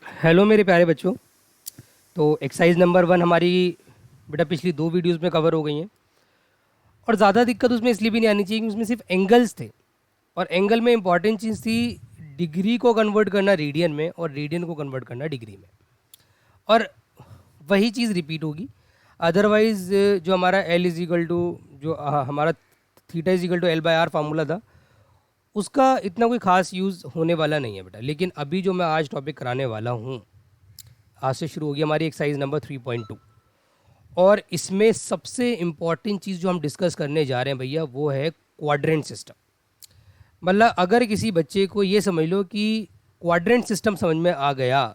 Hello मेरे प्यारे बच्चों। तो एक्सरसाइज नंबर 1 हमारी बेटा पिछली 2 वीडियोस में कवर हो गई हैं। और ज़्यादा दिक्कत उसमें इसलिए भी नहीं आनी चाहिए कि उसमें सिर्फ एंगल्स थे। और एंगल में इंपॉर्टेंट चीज़ थी डिग्री को कन्वर्ट करना रेडियन में और रेडियन को कन्वर्ट करना डिग्री में। और वही चीज़ रिपीट होगी। अदरवाइज़ जो हमारा एल इज इक्वल टू जो हमारा theta is equal to L by R formula था, उसका इतना कोई ख़ास यूज़ होने वाला नहीं है बेटा। लेकिन अभी जो मैं आज टॉपिक कराने वाला हूँ, आज से शुरू होगी हमारी एक्सरसाइज नंबर 3.2। और इसमें सबसे इम्पॉर्टेंट चीज़ जो हम डिस्कस करने जा रहे हैं भैया, वो है क्वाड्रेंट सिस्टम। मतलब अगर किसी बच्चे को ये समझ लो कि क्वाड्रेंट सिस्टम समझ में आ गया,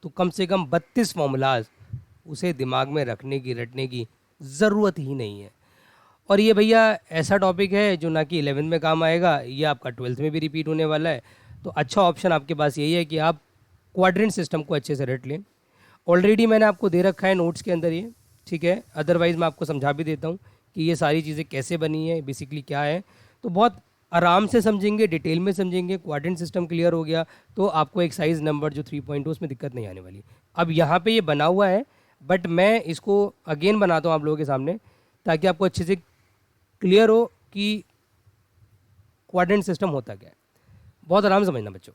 तो कम से कम 32 फॉर्मूलाज उसे दिमाग में रखने की रटने की ज़रूरत ही नहीं है। और ये भैया ऐसा टॉपिक है जो ना कि 11th में काम आएगा, ये आपका 12th में भी रिपीट होने वाला है। तो अच्छा ऑप्शन आपके पास यही है कि आप क्वाड्रेंट सिस्टम को अच्छे से रट लें। ऑलरेडी मैंने आपको दे रखा है नोट्स के अंदर ये, ठीक है। अदरवाइज़ मैं आपको समझा भी देता हूँ कि ये सारी चीज़ें कैसे बनी है, बेसिकली क्या है। तो बहुत आराम से समझेंगे, डिटेल में समझेंगे। क्वाड्रेंट सिस्टम क्लियर हो गया तो आपको एक्सरसाइज नंबर जो 3.2 उसमें दिक्कत नहीं आने वाली। अब यहाँ पे ये बना हुआ है, बट मैं इसको अगेन बनाता हूँ आप लोगों के सामने, ताकि आपको अच्छे से क्लियर हो कि क्वाड्रेंट सिस्टम होता क्या है। बहुत आराम से समझना बच्चों।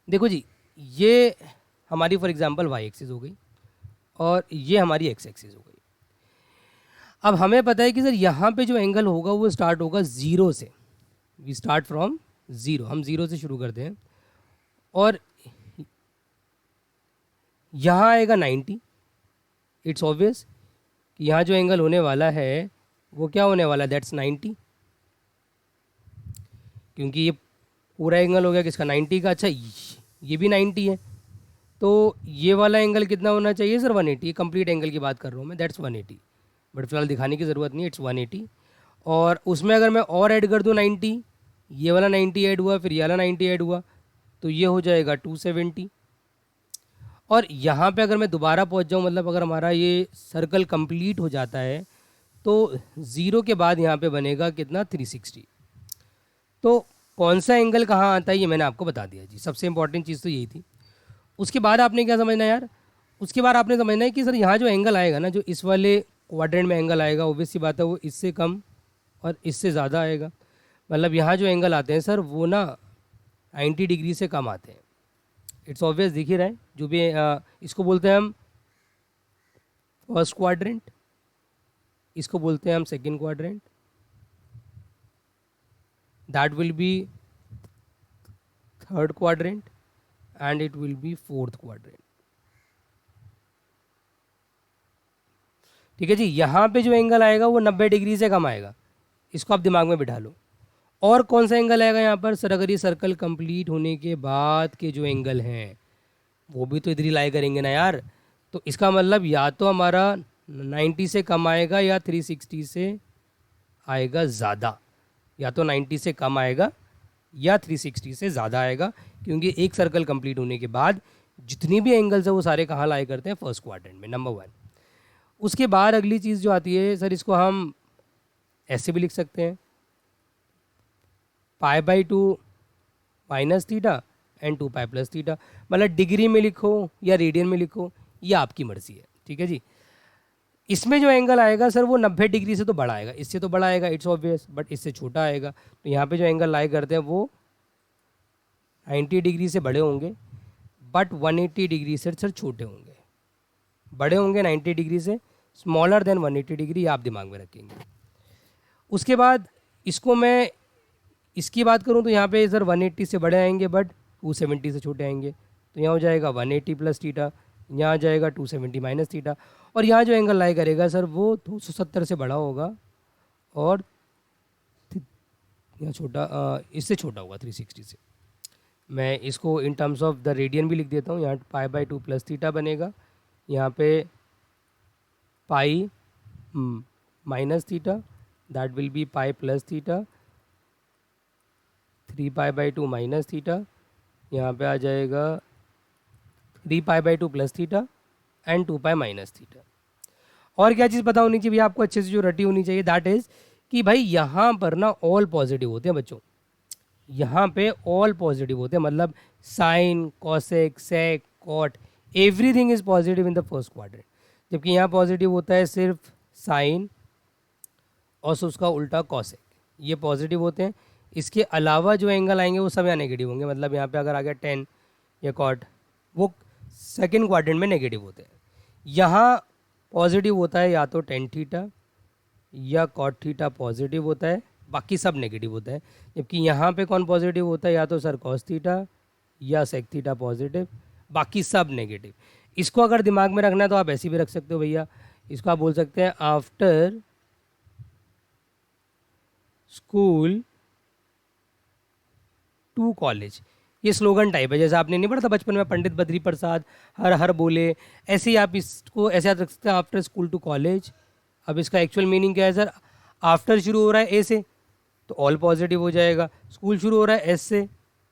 देखो जी, ये हमारी फॉर एग्जांपल वाई एक्सिस हो गई और ये हमारी एक्स एक्सिस हो गई। अब हमें पता है कि सर यहाँ पे जो एंगल होगा वो स्टार्ट होगा ज़ीरो से। वी स्टार्ट फ्रॉम ज़ीरो, हम ज़ीरो से शुरू करते हैं और यहाँ आएगा 90। इट्स ऑब्वियस कि यहाँ जो एंगल होने वाला है वो क्या होने वाला है, दैट्स 90, क्योंकि ये पूरा एंगल हो गया किसका, 90 का। अच्छा, ये भी 90 है, तो ये वाला एंगल कितना होना चाहिए सर, 180। कंप्लीट एंगल की बात कर रहा हूँ मैं, दैट्स 180। बट फिलहाल दिखाने की ज़रूरत नहीं है, इट्स 180। और उसमें अगर मैं और ऐड कर दूँ 90, ये वाला 90 ऐड हुआ, फिर ये वाला 90 ऐड हुआ, तो ये हो जाएगा 270। और यहाँ पे अगर मैं दोबारा पहुँच जाऊँ, मतलब अगर हमारा ये सर्कल कंप्लीट हो जाता है, तो ज़ीरो के बाद यहाँ पे बनेगा कितना, 360। तो कौन सा एंगल कहाँ आता है ये मैंने आपको बता दिया जी। सबसे इंपॉर्टेंट चीज़ तो यही थी। उसके बाद आपने क्या समझना है यार, उसके बाद आपने समझना है कि सर यहाँ जो एंगल आएगा ना, जो इस वाले क्वाड्रेंट में एंगल आएगा, ऑब्वियस सी बात है वो इससे कम और इससे ज़्यादा आएगा। मतलब यहाँ जो एंगल आते हैं सर वो ना 90 डिग्री से कम आते हैं। इट्स ऑब्वियस, दिख ही रहा है। जो भी इसको बोलते हैं हम फर्स्ट क्वाड्रेंट, इसको बोलते हैं हम second quadrant, that will B third quadrant and it will B fourth quadrant. ठीक है जी। यहाँ पे जो एंगल आएगा वो 90 डिग्री से कम आएगा, इसको आप दिमाग में बिठा लो। और कौन सा एंगल आएगा यहाँ पर सर, अगर ये सर्कल कंप्लीट होने के बाद के जो एंगल हैं वो भी तो इधर ही लाई करेंगे ना यार। तो इसका मतलब या तो हमारा 90 से कम आएगा या 360 से आएगा ज़्यादा। या तो 90 से कम आएगा या 360 से ज़्यादा आएगा, क्योंकि एक सर्कल कंप्लीट होने के बाद जितनी भी एंगल्स है वो सारे कहाँ लाई करते हैं, फर्स्ट क्वाड्रेंट में, नंबर 1। उसके बाद अगली चीज़ जो आती है सर, इसको हम ऐसे भी लिख सकते हैं, π/2 minus theta and 2π plus theta. मतलब डिग्री में लिखो या रेडियन में लिखो, ये आपकी मर्ज़ी है, ठीक है जी। इसमें जो एंगल आएगा सर वो 90 डिग्री से तो बड़ा आएगा, इससे तो बड़ा आएगा, इट्स ऑब्वियस, बट इससे छोटा आएगा। तो यहाँ पे जो एंगल लाई करते हैं वो 90 डिग्री से बड़े होंगे, बट 180 डिग्री से सर छोटे होंगे। बड़े होंगे 90 डिग्री से, स्मॉलर देन 180 डिग्री, आप दिमाग में रखेंगे। उसके बाद इसको मैं इसकी बात करूं तो यहाँ पे सर 180 से बड़े आएंगे बट 270 से छोटे आएंगे। तो यहाँ हो जाएगा 180 प्लस थीटा, यहाँ आ जाएगा 270 माइनस थीटा। और यहाँ जो एंगल लाई करेगा सर वो 270 से बड़ा होगा और यहाँ छोटा, इससे छोटा होगा 360 से। मैं इसको in terms of the radian भी लिख देता हूँ। यहाँ π/2 प्लस थीटा बनेगा, यहाँ पे pi minus theta, that will be pi plus theta, 3π/2 minus theta, यहाँ पे आ जाएगा 3π/2 plus theta and 2π minus theta. और क्या चीज़ पता होनी चाहिए भैया आपको, अच्छे से जो रटी होनी चाहिए, दैट इज़ कि भाई यहाँ पर ना ऑल पॉजिटिव होते हैं बच्चों। यहाँ पे ऑल पॉजिटिव होते हैं, मतलब sine, cosec, sec, cot, everything is positive in the first quadrant. जबकि यहाँ पॉजिटिव होता है सिर्फ साइन और उसका उल्टा कॉसेक, ये पॉजिटिव होते हैं। इसके अलावा जो एंगल आएंगे वो सब यहाँ नेगेटिव होंगे। मतलब यहाँ पे अगर आ गया 10 या कॉट, वो सेकेंड क्वाड्रेंट में नेगेटिव होते हैं। यहाँ पॉजिटिव होता है या तो टेन थीटा या कॉट थीटा पॉजिटिव होता है, बाकी सब नेगेटिव होता है। जबकि यहाँ पे कौन पॉजिटिव होता है, या तो सर कॉस थीटा या सेक थीटा पॉजिटिव, बाकी सब नेगेटिव। इसको अगर दिमाग में रखना है तो आप ऐसे भी रख सकते हो भैया। इसको आप बोल सकते हैं आफ्टर स्कूल टू कॉलेज। ये स्लोगन टाइप है, जैसे आपने नहीं पढ़ा था बचपन में पंडित बद्री प्रसाद हर हर बोले, ऐसे ही आप इसको ऐसे याद रख सकते हैं आफ्टर स्कूल टू कॉलेज। अब इसका एक्चुअल मीनिंग क्या है सर, आफ्टर शुरू हो रहा है ए से तो ऑल पॉजिटिव हो जाएगा, स्कूल शुरू हो रहा है एस से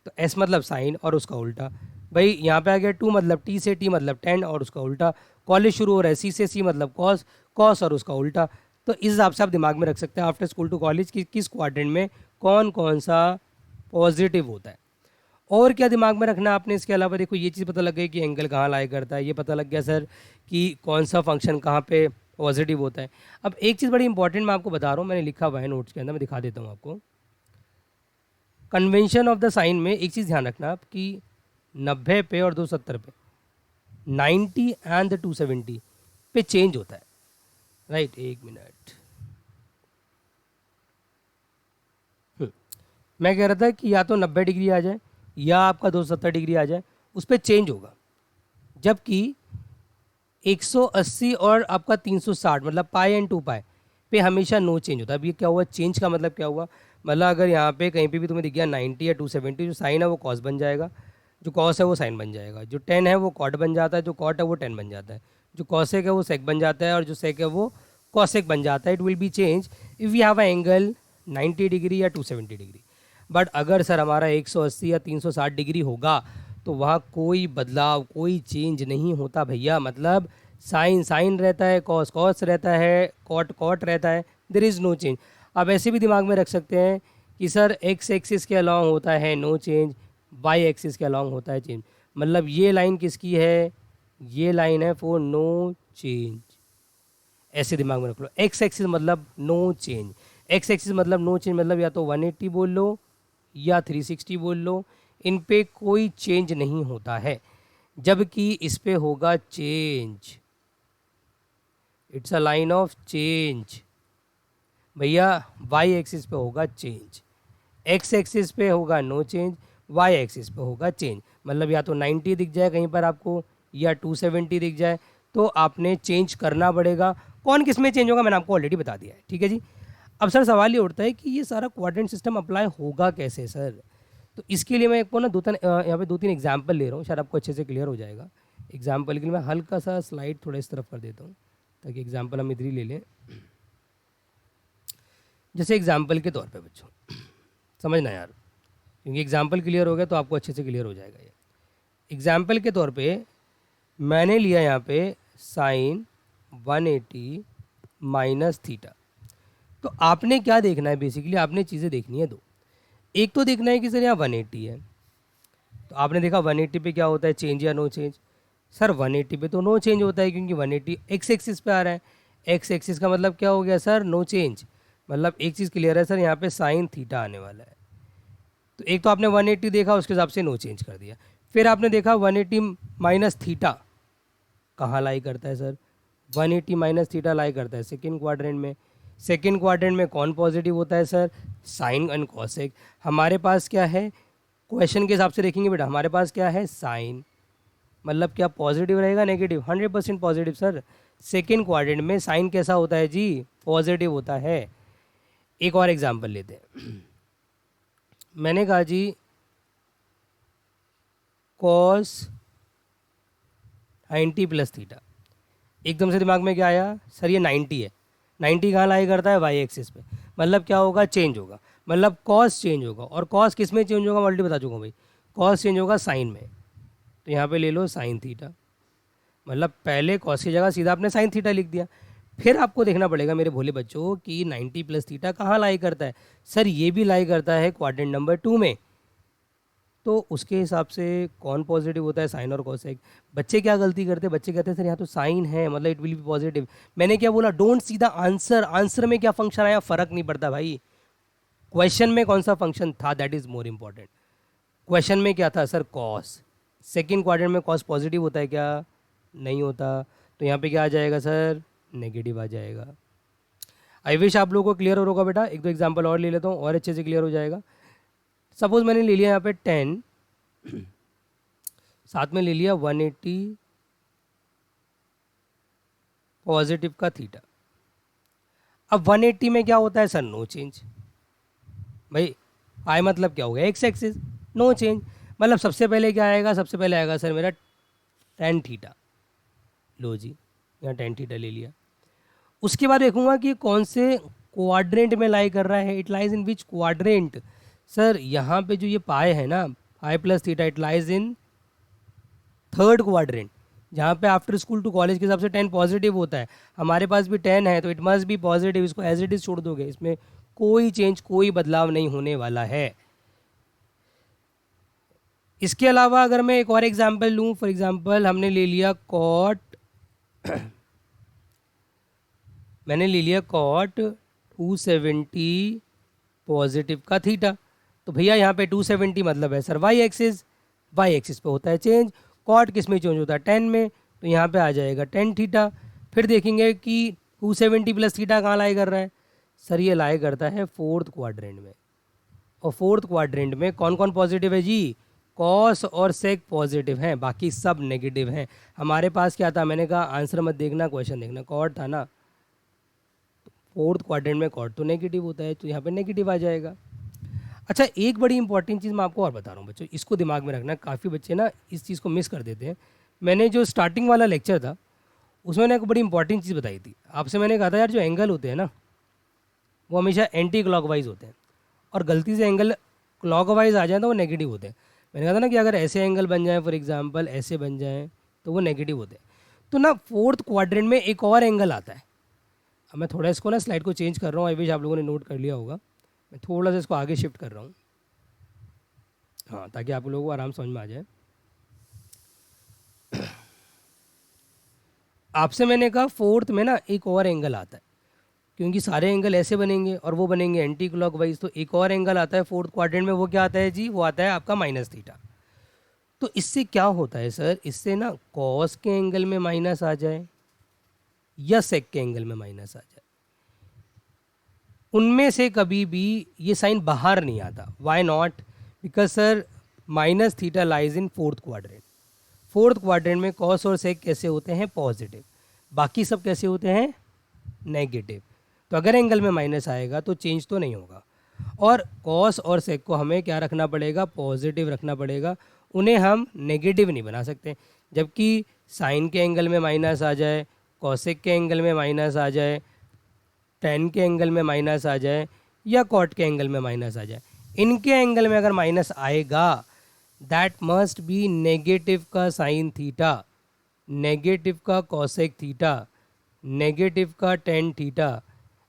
तो एस मतलब साइन और उसका उल्टा। भाई यहाँ पे आ गया टू मतलब टी से टी मतलब 10 और उसका उल्टा। कॉलेज शुरू हो रहा है सी से सी मतलब कॉस, कॉस और उसका उल्टा। तो इस हिसाब से आप दिमाग में रख सकते हैं आफ्टर स्कूल टू कॉलेज की किस क्वाड्रेंट में कौन कौन सा पॉजिटिव होता है। और क्या दिमाग में रखना आपने इसके अलावा, देखो ये चीज़ पता लग गई कि एंगल कहाँ लाई करता है, ये पता लग गया सर कि कौन सा फंक्शन कहाँ पे पॉजिटिव होता है। अब एक चीज़ बड़ी इंपॉर्टेंट मैं आपको बता रहा हूँ, मैंने लिखा हुआ है नोट्स के अंदर, मैं दिखा देता हूँ आपको। कन्वेंशन ऑफ द साइन में एक चीज़ ध्यान रखना आप कि 90 पे और 270 पे 90 एंड 270 पे चेंज होता है, राइट। एक मिनट, मैं कह रहा था कि या तो 90 डिग्री आ जाए या आपका 270 डिग्री आ जाए, उस पर चेंज होगा। जबकि 180 और आपका 360 मतलब पाई एंड 2 पाई पे हमेशा नो चेंज होता है। अब ये क्या हुआ, चेंज का मतलब क्या हुआ, मतलब अगर यहाँ पे कहीं पे भी तुम्हें दिख गया 90 या 270, जो साइन है वो कॉस बन जाएगा, जो कॉस है वो साइन बन जाएगा, जो 10 है वो कॉट बन जाता है, जो कॉट है वो 10 बन जाता है, जो कॉसेक है वो सेक बन जाता है और जो सेक है वो कॉसेक बन जाता है। It will be change if we have a angle 90 degree या 270 डिग्री। बट अगर सर हमारा 180 या 360 डिग्री होगा तो वहाँ कोई बदलाव, कोई चेंज नहीं होता भैया। मतलब साइन साइन रहता है, कॉस कॉस रहता है, कॉट कॉट रहता है, देयर इज़ नो चेंज। आप ऐसे भी दिमाग में रख सकते हैं कि सर एक्स एक्सिस के अलॉन्ग होता है नो चेंज, वाई एक्सिस के अलॉन्ग होता है चेंज। मतलब ये लाइन किसकी है, ये लाइन है फॉर नो चेंज। ऐसे दिमाग में रख लो, एक्स एक्सिस मतलब नो चेंज, एक्स एक्सिस मतलब नो चेंज, मतलब या तो 180 बोल लो या 360 बोल लो, इन पे कोई चेंज नहीं होता है। जबकि इस पे होगा change, it's a line of change भैया। वाई एक्सिस पे होगा चेंज, एक्स एक्सिस पे होगा नो चेंज, वाई एक्सिस पे होगा चेंज। मतलब या तो 90 दिख जाए कहीं पर आपको या 270 दिख जाए तो आपने चेंज करना पड़ेगा। कौन किस में चेंज होगा मैंने आपको ऑलरेडी बता दिया है, ठीक है जी। अब सर सवाल ये उठता है कि ये सारा क्वाड्रेंट सिस्टम अप्लाई होगा कैसे सर। तो इसके लिए मैं आपको ना यहाँ पे 2-3 एग्जाम्पल ले रहा हूँ, शायद आपको अच्छे से क्लियर हो जाएगा। एग्जाम्पल के लिए मैं हल्का सा स्लाइड थोड़ा इस तरफ कर देता हूँ ताकि एग्जाम्पल हम इधर ही ले लें। जैसे एग्जाम्पल के तौर पे बच्चों समझना यार, क्योंकि एग्जाम्पल क्लियर हो गया तो आपको अच्छे से क्लियर हो जाएगा ये। एग्जाम्पल के तौर पे मैंने लिया यहाँ पे साइन 180 माइनस थीटा। तो आपने क्या देखना है, बेसिकली आपने चीज़ें देखनी है दो। एक तो देखना है कि सर यहाँ 180 है, तो आपने देखा 180 पे क्या होता है, चेंज या नो चेंज। सर 180 पे तो नो चेंज होता है क्योंकि 180 एक्स एक्सिस पे आ रहा है। एक्स एक्सिस का मतलब क्या हो गया सर, नो चेंज। मतलब एक चीज़ क्लियर है सर, यहाँ पे साइन थीटा आने वाला है। तो एक तो आपने 180 देखा, उसके हिसाब से नो चेंज कर दिया। फिर आपने देखा 180 माइनस थीटा कहाँ लाई करता है सर, 180 माइनस थीटा लाई करता है सेकेंड क्वाड्रेंट में। सेकेंड क्वाड्रेंट में कौन पॉजिटिव होता है सर, साइन एंड कॉसेक। हमारे पास क्या है, क्वेश्चन के हिसाब से देखेंगे बेटा, हमारे पास क्या है साइन, मतलब क्या पॉजिटिव रहेगा negative, 100% positive sir. Second quadrant में साइन कैसा होता है जी, पॉजिटिव होता है। एक और एग्जांपल लेते हैं, मैंने कहा जी कॉस 90 प्लस थीटा। एकदम से दिमाग में क्या आया सर, ये 90 है, 90 कहाँ लाई करता है, वाई एक्सिस पे। मतलब क्या होगा, चेंज होगा, मतलब कॉस चेंज होगा। और कॉस किस में चेंज होगा, मैं ऑलरेडी बता चुका हूँ भाई, कॉस चेंज होगा साइन में। तो यहाँ पे ले लो साइन थीटा, मतलब पहले कॉस की जगह सीधा आपने साइन थीटा लिख दिया। फिर आपको देखना पड़ेगा मेरे भोले बच्चों कि 90 प्लस थीटा कहाँ लाई करता है। सर ये भी लाई करता है क्वाड्रेंट नंबर 2 में। तो उसके हिसाब से कौन पॉजिटिव होता है, साइन और कोसेक। बच्चे क्या गलती करते हैं, बच्चे कहते हैं सर यहाँ तो साइन है मतलब इट विल बी पॉजिटिव। मैंने क्या बोला, don't see the answer, answer में क्या फंक्शन आया फ़र्क नहीं पड़ता भाई, क्वेश्चन में कौन सा फंक्शन था that is more important. Question में क्या था सर, कॉस। सेकेंड क्वाड्रेंट में कॉस पॉजिटिव होता है क्या, नहीं होता, तो यहाँ पे क्या आ जाएगा सर, नेगेटिव आ जाएगा। आई विश आप लोगों को क्लियर हो होगा बेटा, एक दो एग्जांपल और ले लेता हूँ और अच्छे से क्लियर हो जाएगा। सपोज मैंने ले लिया यहाँ पे 10, साथ में ले लिया 180 पॉजिटिव का थीटा। अब 180 में क्या होता है सर, नो चेंज। भाई आई मतलब क्या हो गया, एक्स एक्सिस, नो चेंज। मतलब सबसे पहले क्या आएगा, सबसे पहले आएगा सर मेरा 10 थीटा। लो जी, यहाँ 10 थीटा ले लिया। उसके बाद देखूंगा कि कौन से क्वाड्रेंट में लाई कर रहा है, it lies in which quadrant. Sir यहाँ पे जो ये पाए है ना, पाई plus theta, it lies in third quadrant, जहाँ पे आफ्टर स्कूल टू कॉलेज के हिसाब से 10 पॉजिटिव होता है। हमारे पास भी 10 है तो इट मस्ट बी पॉजिटिव, इसको एज इट इज छोड़ दोगे, इसमें कोई चेंज, कोई बदलाव नहीं होने वाला है। इसके अलावा अगर मैं एक और एग्जांपल लूँ, फॉर एग्जांपल हमने ले लिया कॉट मैंने ले लिया कॉट 270 पॉजिटिव का थीटा। तो भैया यहाँ पे 270 मतलब है sir Y axis, Y axis पे होता है चेंज। कॉट किस में चेंज होता है, 10 में, तो यहाँ पे आ जाएगा 10 थीटा। फिर देखेंगे कि 270 प्लस थीटा कहाँ लाई कर रहा है, सर ये लाई करता है फोर्थ क्वाड्रेंट में। और फोर्थ क्वाड्रेंट में कौन कौन पॉजिटिव है जी, कॉस और सेक पॉजिटिव हैं, बाकी सब नेगेटिव हैं। हमारे पास क्या था, मैंने कहा आंसर मत देखना, क्वेश्चन देखना, कॉट था ना, फोर्थ क्वाड्रेंट में कॉट तो नेगेटिव होता है, तो यहाँ पे नेगेटिव आ जाएगा। अच्छा, एक बड़ी इंपॉर्टेंट चीज़ मैं आपको और बता रहा हूँ बच्चों, इसको दिमाग में रखना, काफ़ी बच्चे ना इस चीज़ को मिस कर देते हैं। मैंने जो स्टार्टिंग वाला लेक्चर था उसमें मैंने एक बड़ी इंपॉर्टेंट चीज़ बताई थी आपसे। मैंने कहा था यार जो एंगल होते हैं ना वो हमेशा एंटी क्लॉकवाइज होते हैं, और गलती से एंगल क्लॉकवाइज आ जाए तो वो नेगेटिव होते हैं। मैंने कहा था ना कि अगर ऐसे एंगल बन जाए, फॉर एग्जांपल ऐसे बन जाएं, तो वो नेगेटिव होते हैं। तो ना फोर्थ क्वाड्रेंट में एक और एंगल आता है। अब मैं थोड़ा इसको ना स्लाइड को चेंज कर रहा हूँ, आई विश आप लोगों ने नोट कर लिया होगा। मैं थोड़ा सा इसको आगे शिफ्ट कर रहा हूँ, हाँ, ताकि आप लोगों को आराम समझ में आ जाए। आपसे मैंने कहा फोर्थ में ना एक और एंगल आता है, क्योंकि सारे एंगल ऐसे बनेंगे और वो बनेंगे एंटी क्लॉकवाइज, तो एक और एंगल आता है फोर्थ क्वाड्रेंट में। वो क्या आता है जी, वो आता है आपका माइनस थीटा। तो इससे क्या होता है सर, इससे ना कॉस के एंगल में माइनस आ जाए या सेक के एंगल में माइनस आ जाए, उनमें से कभी भी ये साइन बाहर नहीं आता। Why not, because sir minus theta lies in fourth quadrant. Fourth quadrant में कॉस और सेक कैसे होते हैं, पॉजिटिव, बाकी सब कैसे होते हैं, नेगेटिव। तो अगर एंगल में माइनस आएगा तो चेंज तो नहीं होगा, और कॉस और सेक को हमें क्या रखना पड़ेगा, पॉजिटिव रखना पड़ेगा, उन्हें हम नेगेटिव नहीं बना सकते। जबकि साइन के एंगल में माइनस आ जाए, कॉसेक के एंगल में माइनस आ जाए, टेन के एंगल में माइनस आ जाए, या कॉट के एंगल में माइनस आ जाए, इनके एंगल में अगर माइनस आएगा दैट मस्ट बी नेगेटिव का साइन थीटा, नेगेटिव का कॉसेक थीटा, नेगेटिव का टेन थीटा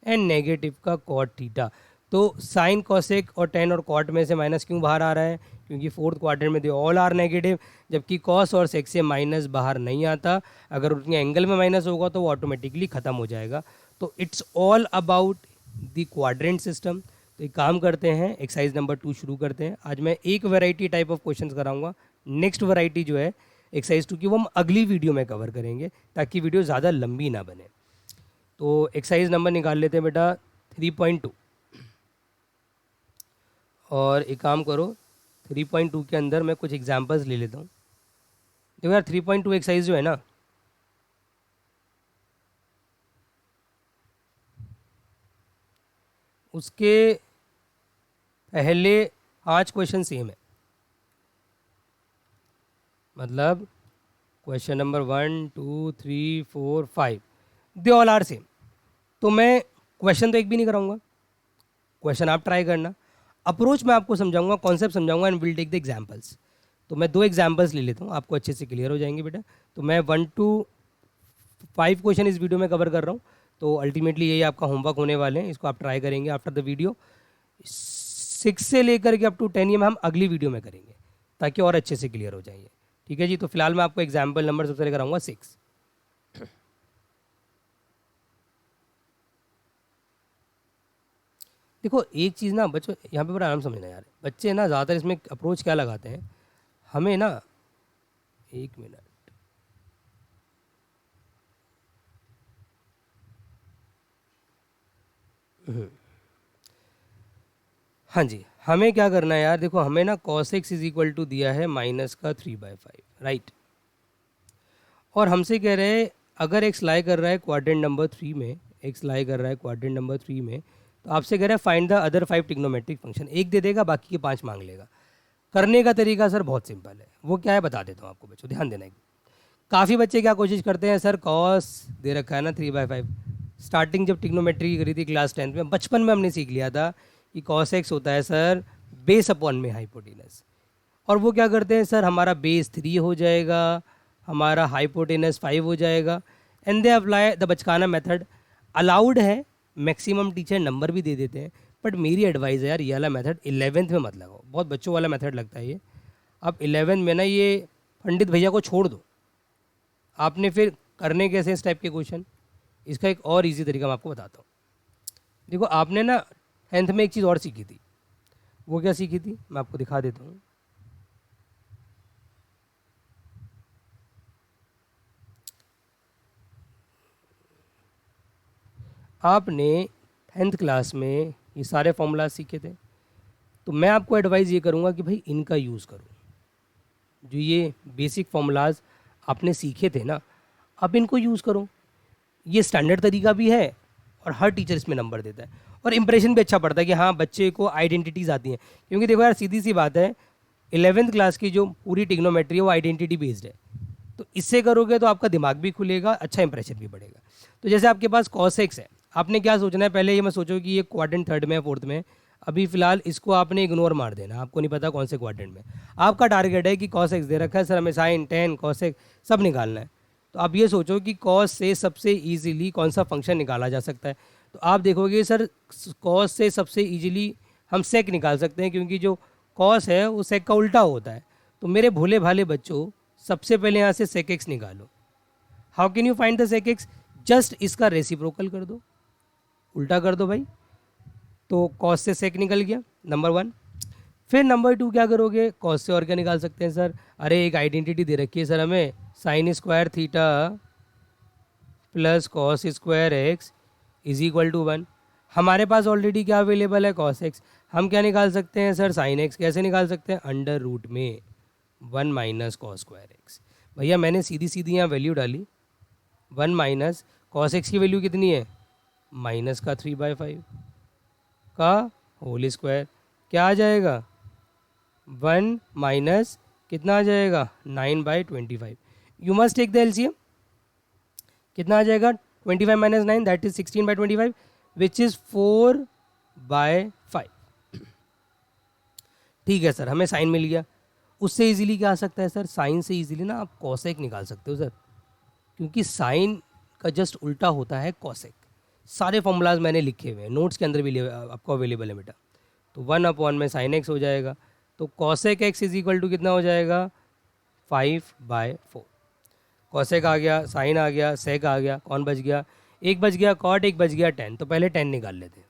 एंड नेगेटिव का कॉट थीटा। तो साइन, कॉसेक और टेन और कॉट में से माइनस क्यों बाहर आ रहा है, क्योंकि फोर्थ क्वाड्रेंट में दे ऑल आर नेगेटिव, जबकि कॉस और सेक से माइनस बाहर नहीं आता। अगर उनके एंगल में माइनस होगा तो वो ऑटोमेटिकली ख़त्म हो जाएगा। तो it's all about the quadrant system. तो एक काम करते हैं, एक्सरसाइज नंबर 2 शुरू करते हैं। आज मैं एक वैरायटी टाइप ऑफ क्वेश्चंस कराऊंगा, नेक्स्ट वैरायटी जो है एक्सरसाइज 2 की वो हम अगली वीडियो में कवर करेंगे, ताकि वीडियो ज़्यादा लंबी ना बने। तो एक्सरसाइज नंबर निकाल लेते हैं बेटा 3.2, और एक काम करो 3.2 के अंदर मैं कुछ एग्जांपल्स ले लेता हूँ। देखो यार 3.2 एक्सरसाइज जो है ना, उसके पहले 5 क्वेश्चन सेम है, मतलब question number 1 2 3 4 5 they all are same. तो मैं क्वेश्चन तो एक भी नहीं कराऊंगा, क्वेश्चन आप ट्राई करना, अप्रोच मैं आपको समझाऊंगा, कॉन्सेप्ट समझाऊंगा, and will take the examples. तो मैं 2 एग्जांपल्स ले लेता हूँ, आपको अच्छे से क्लियर हो जाएंगे बेटा। तो मैं 1 to 5 क्वेश्चन इस वीडियो में कवर कर रहा हूँ। तो अल्टीमेटली यही आपका होमवर्क होने वाले हैं, इसको आप ट्राई करेंगे आफ्टर द वीडियो। 6 से लेकर के अप टू 10 ये हम अगली वीडियो में करेंगे। ताकि और अच्छे से क्लियर हो जाइए। ठीक है जी। तो फिलहाल मैं आपको एग्जाम्पल नंबर सबसे लेकर आऊँगा 6। देखो एक चीज़ ना बच्चों यहाँ पे बड़ा आराम समझना यार, बच्चे ना ज़्यादातर इसमें अप्रोच क्या लगाते हैं, हमें ना, एक मिनट, हाँ जी, हमें क्या करना है यार, देखो हमें ना cos x is equal to दिया है -3/5, राइट। और हमसे कह रहे हैं अगर x लाई कर रहा है क्वाड्रेंट नंबर 3 में, x लाई कर रहा है क्वाड्रेंट नंबर 3 में, तो आपसे कह रहा है find the other 5 trigonometric function. एक दे देगा, बाकी के 5 मांग लेगा। करने का तरीका सर बहुत सिंपल है, वो क्या है बता देता हूँ आपको बच्चों, ध्यान देना। काफ़ी बच्चे क्या कोशिश करते हैं, सर कॉस दे रखा है ना 3/5। स्टार्टिंग जब ट्रिग्नोमेट्री करी थी क्लास 10 में, बचपन में हमने सीख लिया था कि कॉस एक्स होता है सर बेस अपॉन में हाइपोटेनस। और वो क्या करते हैं सर, हमारा बेस 3 हो जाएगा, हमारा हाइपोटेनस 5 हो जाएगा, एंड दे अप्लाई द बचकाना मेथड। अलाउड है, मैक्सिमम टीचर नंबर भी दे देते हैं, बट मेरी एडवाइस है यार ये वाला मेथड 11th में मत लगाओ, बहुत बच्चों वाला मेथड लगता है ये। अब 11th में ना ये पंडित भैया को छोड़ दो, आपने फिर करने कैसे इस टाइप के क्वेश्चन। इसका एक और इजी तरीका मैं आपको बताता हूँ। देखो आपने ना 10th में एक चीज़ और सीखी थी, वो क्या सीखी थी मैं आपको दिखा देता हूँ। आपने 10th क्लास में ये सारे फॉर्मूला सीखे थे, तो मैं आपको एडवाइज़ ये करूँगा कि भाई इनका यूज़ करो। जो ये बेसिक फॉर्मूलाज आपने सीखे थे ना, अब इनको यूज़ करो। ये स्टैंडर्ड तरीका भी है और हर टीचर इसमें नंबर देता है, और इंप्रेशन भी अच्छा पड़ता है कि हाँ बच्चे को आइडेंटिटीज़ आती हैं। क्योंकि देखो यार सीधी सी बात है, 11th क्लास की जो पूरी ट्रिग्नोमेट्री है वो आइडेंटिटी बेस्ड है, तो इससे करोगे तो आपका दिमाग भी खुलेगा, अच्छा इंप्रेशन भी बढ़ेगा। तो जैसे आपके पास cos x है, आपने क्या सोचना है, पहले ये मैं सोचो कि ये क्वाड्रेंट 3rd में है, 4th में है। अभी फिलहाल इसको आपने इग्नोर मार देना, आपको नहीं पता कौन से क्वाड्रेंट में। आपका टारगेट है कि cos x दे रखा है सर, हमें sin tan cos x सब निकालना है। तो आप ये सोचो कि cos से सबसे ईजिली कौन सा फंक्शन निकाला जा सकता है। तो आप देखोगे सर cos से सबसे ईजिली हम sec निकाल सकते हैं, क्योंकि जो cos है वो sec का उल्टा होता है। तो मेरे भोले भाले बच्चों, सबसे पहले यहाँ से sec x निकालो। How can you find the sec x? Just इसका रेसिप्रोकल कर दो, उल्टा कर दो भाई, तो cos से sec निकल गया, नंबर 1। फिर नंबर 2 क्या करोगे, cos से और क्या निकाल सकते हैं सर, अरे एक आइडेंटिटी दे रखी है सर हमें, sin square theta plus cos square x is equal to 1। हमारे पास ऑलरेडी क्या अवेलेबल है, cos x। हम क्या निकाल सकते हैं सर, sin x। कैसे निकाल सकते हैं, अंडर रूट में 1 माइनस cos स्क्वायर एक्स। भैया मैंने सीधी सीधी यहाँ वैल्यू डाली, 1 माइनस cos x की वैल्यू कितनी है, माइनस का 3/5 का होल स्क्वायर, क्या आ जाएगा 1 माइनस कितना आ जाएगा 9/25। You must take the LCM, कितना आ जाएगा 25 minus 9 that is 16/25 which is 4/5। ठीक है सर, हमें साइन मिल गया। उससे इजीली क्या आ सकता है सर, साइन से इजीली ना आप कॉसेक निकाल सकते हो सर, क्योंकि साइन का जस्ट उल्टा होता है कॉसेक। सारे फॉर्मूलाज मैंने लिखे हुए हैं, नोट्स के अंदर भी आपको अवेलेबल है बेटा। तो 1 अपॉन में साइन एक्स हो जाएगा, तो cosec X is equal to कितना हो जाएगा 5/4। कॉसेक आ गया, साइन आ गया, सेक आ गया, कौन बच गया, एक बच गया कॉट, एक बच गया टेन। तो पहले टेन निकाल लेते हैं।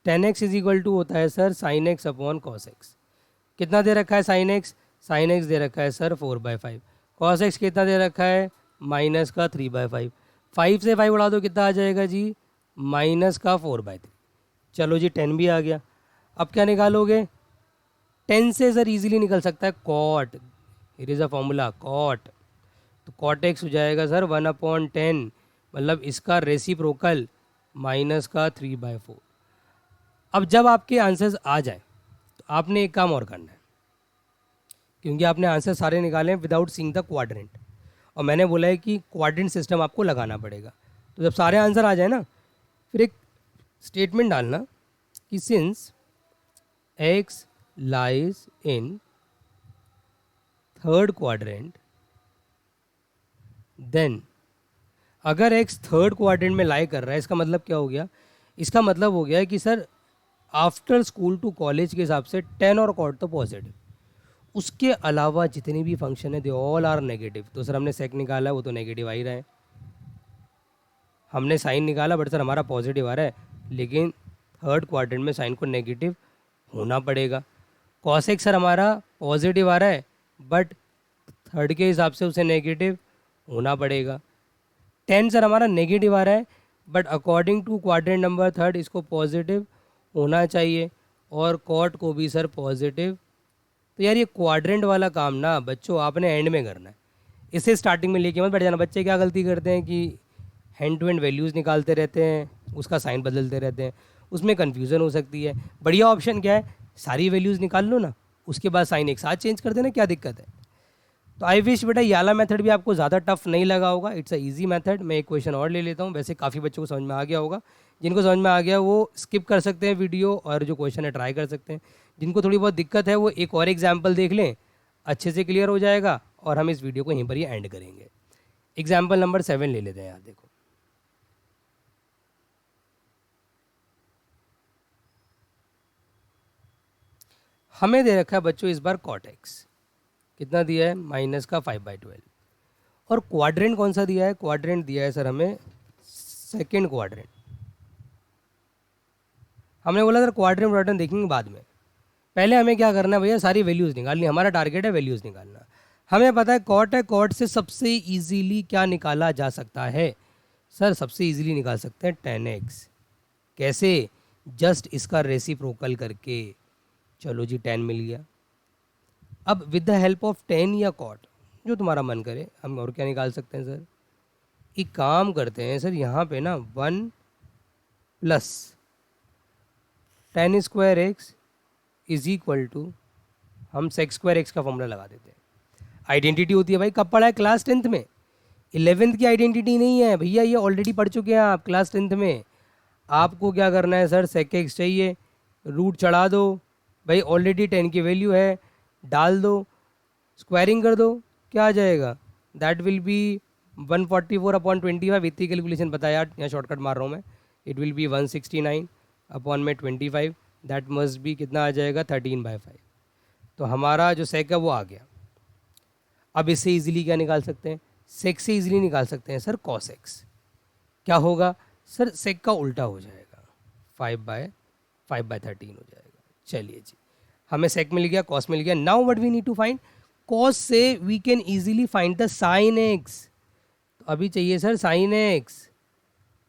Tan X is equal to होता है sir sine X upon cos X. कितना दे रखा है साइन एक्स, साइन एक्स दे रखा है सर 4/5। कॉस एक्स कितना दे रखा है, माइनस का 3/5। 5 से 5 उड़ा दो, कितना आ जाएगा जी, माइनस का 4/3। चलो जी 10 भी आ गया। अब क्या निकालोगे, 10 से सर इजीली निकल सकता है cot, it is a formula cot. तो कॉट एक्स हो जाएगा सर 1/10, मतलब इसका रेसिप्रोकल माइनस का 3/4। अब जब आपके आंसर्स आ जाए तो आपने एक काम और करना है, क्योंकि आपने आंसर सारे निकाले हैं विदाउट सीइंग द क्वाड्रेंट, और मैंने बोला है कि क्वाड्रेंट सिस्टम आपको लगाना पड़ेगा। तो जब सारे आंसर आ जाए ना, फिर एक स्टेटमेंट डालना कि since x lies in third quadrant then, अगर एक्स थर्ड क्वाड्रेंट में लाई कर रहा है, इसका मतलब क्या हो गया, इसका मतलब हो गया है कि sir after school to college के हिसाब से 10 और कॉट तो पॉजिटिव, उसके अलावा जितने भी फंक्शन है दे ऑल आर नेगेटिव। तो सर हमने सेक निकाला वो तो नेगेटिव आ ही रहा है, हमने साइन निकाला बट सर हमारा पॉजिटिव आ रहा है, लेकिन थर्ड क्वाड्रेंट में साइन को नेगेटिव होना पड़ेगा। कॉसेक सर हमारा पॉजिटिव आ रहा है बट थर्ड के हिसाब से उसे नेगेटिव होना पड़ेगा। टेन सर हमारा नेगेटिव आ रहा है but according to quadrant number third इसको पॉजिटिव होना चाहिए, और कॉट को भी सर पॉजिटिव। तो यार ये क्वाड्रेंट वाला काम ना बच्चों आपने एंड में करना है, इसे स्टार्टिंग में लेके मत बैठ जाना। बच्चे क्या गलती करते हैं कि हैंड टू हैंड वैल्यूज़ निकालते रहते हैं, उसका साइन बदलते रहते हैं, उसमें कन्फ्यूज़न हो सकती है। बढ़िया ऑप्शन क्या है, सारी वैल्यूज़ निकाल लो ना, उसके बाद साइन एक साथ चेंज कर देना, क्या दिक्कत है। तो आई विश बेटा ये वाला मेथड भी आपको ज़्यादा टफ नहीं लगा होगा, इट्स अ ईजी मेथड। मैं एक क्वेश्चन और ले लेता हूँ, वैसे काफ़ी बच्चों को समझ में आ गया होगा। जिनको समझ में आ गया वो स्किप कर सकते हैं वीडियो और जो क्वेश्चन है ट्राई कर सकते हैं। जिनको थोड़ी बहुत दिक्कत है वो एक और एग्जाम्पल देख लें, अच्छे से क्लियर हो जाएगा, और हम इस वीडियो को यहीं पर ही एंड करेंगे। एग्जाम्पल नंबर 7 ले लेते हैं। यहाँ देखो, हमें दे रखा है बच्चों इस बार कॉट एक्स, कितना दिया है माइनस का 5/12, और क्वाड्रेंट कौन सा दिया है, क्वाड्रेंट दिया है सर हमें सेकेंड क्वाड्रेंट। हमने बोला सर क्वाड्रेंट देखेंगे बाद में, पहले हमें क्या करना है भैया, सारी वैल्यूज़ निकालनी, हमारा टारगेट है वैल्यूज़ निकालना। हमें पता है कॉट है, कॉट से सबसे इजीली क्या निकाला जा सकता है सर, सबसे इजीली निकाल सकते हैं 10x। कैसे, जस्ट इसका रेसिप्रोकल करके। चलो जी 10 मिल गया। अब विद द हेल्प ऑफ 10 या कॉट, जो तुम्हारा मन करे, हम और क्या निकाल सकते हैं सर। एक काम करते हैं सर, यहाँ पे ना 1 plus 10 square x is equal to, हम सेक स्क्वायर एक्स का फॉर्मूला लगा देते हैं। आइडेंटिटी होती है भाई, कब पढ़ा है, क्लास 10th में। 11th की आइडेंटिटी नहीं है भैया, ये ऑलरेडी पढ़ चुके हैं आप क्लास 10th में। आपको क्या करना है सर, सेक एक्स चाहिए, रूट चढ़ा दो भाई, ऑलरेडी 10 की वैल्यू है, डाल दो, स्क्वायरिंग कर दो, क्या आ जाएगा, दैट विल बी 144/25। इतनी कैलकुलेशन पता है यार, यहाँ शॉर्टकट मार रहा हूँ मैं। इट विल बी 169 अपॉन में 25, दैट मस्ट बी कितना आ जाएगा 13/5। तो हमारा जो सेक है वो आ गया। अब इससे इजीली क्या निकाल सकते हैं, सेक से इजीली निकाल सकते हैं सर कॉस एक्स। क्या होगा सर, सेक का उल्टा हो जाएगा, 5/13 हो जाएगा। चलिए जी, हमें सेक मिल गया, कॉस मिल गया। Now what we need to find, cos से we can easily find the sine x. तो अभी चाहिए सर साइन एक्स,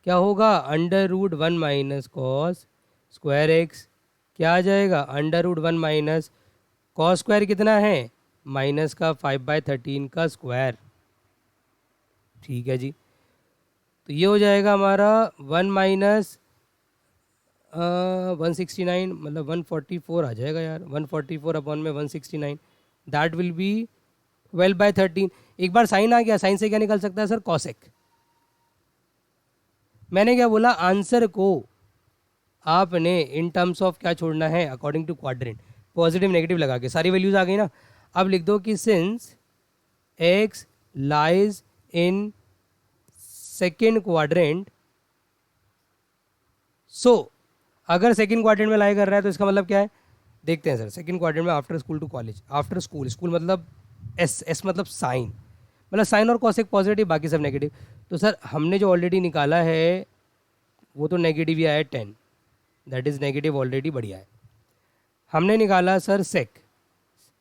क्या होगा, √1 माइनस कॉस स्क्वायर एक्स, क्या आ जाएगा, √1 माइनस कॉस स्क्वायर कितना है, माइनस का 5/13 का स्क्वायर। ठीक है जी, तो ये हो जाएगा हमारा 1 माइनस 169, मतलब 144 आ जाएगा यार, 144 अपॉन में 169, दैट विल बी 12/13। एक बार साइन आ गया, साइन से क्या निकल सकता है सर, कॉसेक। मैंने क्या बोला, आंसर को आपने इन टर्म्स ऑफ क्या छोड़ना है, according to quadrant, positive negative लगा के सारी वैल्यूज आ गई ना। अब लिख दो कि since x lies in second quadrant, so अगर सेकंड क्वाड्रेंट में लाई कर रहा है तो इसका मतलब क्या है, देखते हैं सर। सेकंड क्वाड्रेंट में after school to college, after school, school मतलब एस मतलब साइन, मतलब साइन और कॉसेक पॉजिटिव, बाकी सब नेगेटिव। तो सर हमने जो ऑलरेडी निकाला है वो तो नेगेटिव ही आया है 10, दैट इज़ नेगेटिव ऑलरेडी, बढ़िया है। हमने निकाला सर सेक,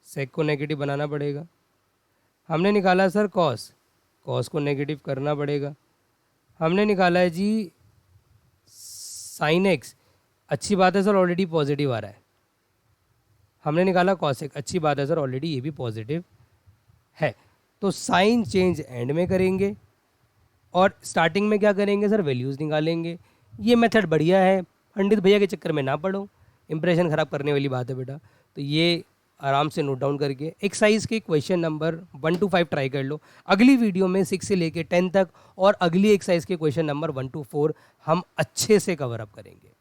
सेक को नेगेटिव बनाना पड़ेगा। हमने निकाला सर कॉस, कॉस को नेगेटिव करना पड़ेगा। हमने निकाला है जी साइन एक्स, अच्छी बात है सर ऑलरेडी पॉजिटिव आ रहा है। हमने निकाला कॉसेक, अच्छी बात है सर ऑलरेडी ये भी पॉजिटिव है। तो साइन चेंज एंड में करेंगे और स्टार्टिंग में क्या करेंगे सर, वैल्यूज़ निकालेंगे। ये मेथड बढ़िया है, पंडित भैया के चक्कर में ना पढ़ो, इंप्रेशन ख़राब करने वाली बात है बेटा। तो ये आराम से नोट डाउन करके एक्सरसाइज के क्वेश्चन नंबर 1 to 5 ट्राई कर लो। अगली वीडियो में 6 से लेके 10 तक और अगली एक्सरसाइज के क्वेश्चन नंबर 1 to 4 हम अच्छे से कवर अप करेंगे।